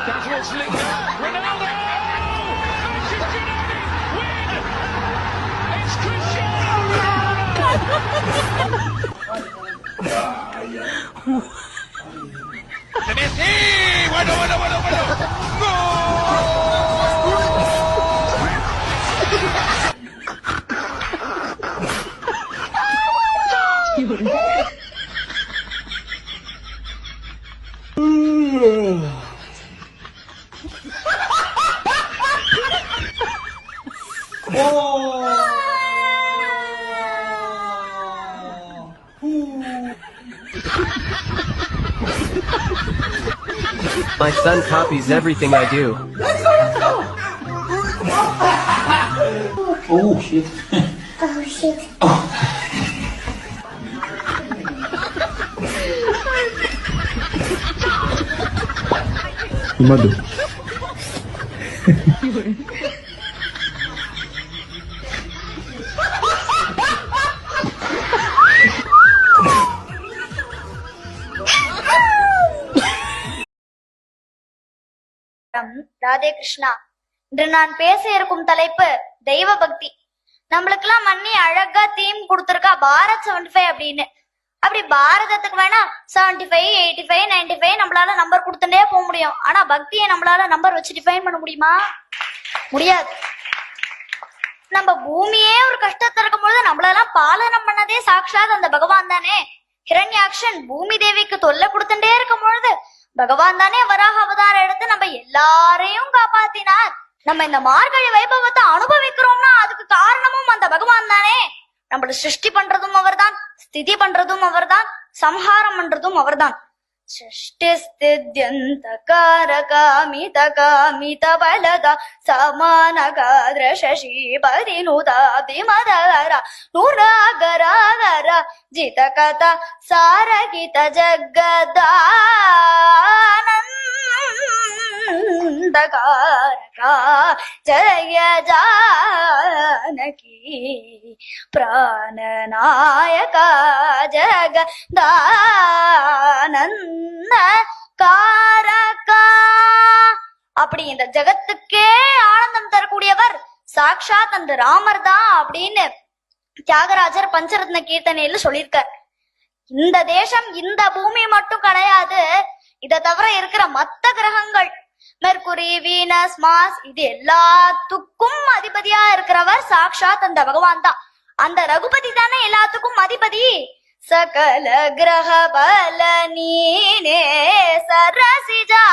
That's what's linked up. Ronaldo! Manchester United win! It's Cristiano Ronaldo! ¡Sí! ¡Bueno! My son copies everything I do. Oh shit. Oh shit. Madu. Radhe Krishna. இன்று நான் பேச இருக்கும் தலைப்பு தெய்வ பக்தி. நம்மளுக்கெல்லாம் மண்ணி அழகா தீம் கொடுத்திருக்கா பாரத் 75 அப்படின்னு. அப்படி பாரதத்துக்கு வேணா 75, 85, 95 நம்மளால நம்பர் கொடுத்துட்டே போக முடியும். ஆனா பக்தியை நம்மளால நம்பர் வச்சு டிஃபைன் பண்ண முடியுமா? முடியாது. நம்ம பூமியே ஒரு கஷ்டத்துல இருக்கும் பொழுது நம்மளெல்லாம் பாலனம் பண்ணதே சாட்சாத் அந்த பகவான் தானே. ஹிரண்யாக்ஷன் பூமி தேவிக்கு தொல்லை கொடுத்துட்டே இருக்கும் பொழுது பகவான் தானே வராக அவதாரம் எடுத்து நம்ம எல்லாரையும் காப்பாத்தினார். நம்ம இந்த மார்கழி வைபவத்தை அனுபவிக்கிறோம்னா அதுக்கு காரணமும் அந்த பகவான் தானே. நம்மள சிருஷ்டி பண்றதும் அவர்தான், ஸ்திதி பண்றதும் அவர்தான், சம்ஹாரம் பண்றதும் அவர்தான். சஷ்டிஸ்தித்யந்தகாரகாமிதகாமித பலத சமானகாத்ர சசிபதினுதாதிமதர நூராகராகர ஜிதகத சாரகித ஜகதானந்தகாரகா ஜய ஜானகி பிராணநாயகா ஜகதானந்த காரகா. அப்படி இந்த ஜகத்துக்கே ஆனந்தம் தரக்கூடியவர் சாக்ஷாத் அந்த ராமர் தான் அப்படின்னு தியாகராஜர் பஞ்சரத்ன கீர்த்தனையில சொல்லியிருக்கார். இந்த தேசம் இந்த பூமி மட்டும் கிடையாது, இதை தவிர இருக்கிற மத்த கிரகங்கள் மெர்குரி, வீனஸ், மாஸ் இது எல்லாத்துக்கும் அதிபதியா இருக்கிறவர் சாக்ஷாத் அந்த பகவான் தான். அந்த ரகுபதி தானே எல்லாத்துக்கும் அதிபதி. சகல கிரக பல நீனே சரசிஜா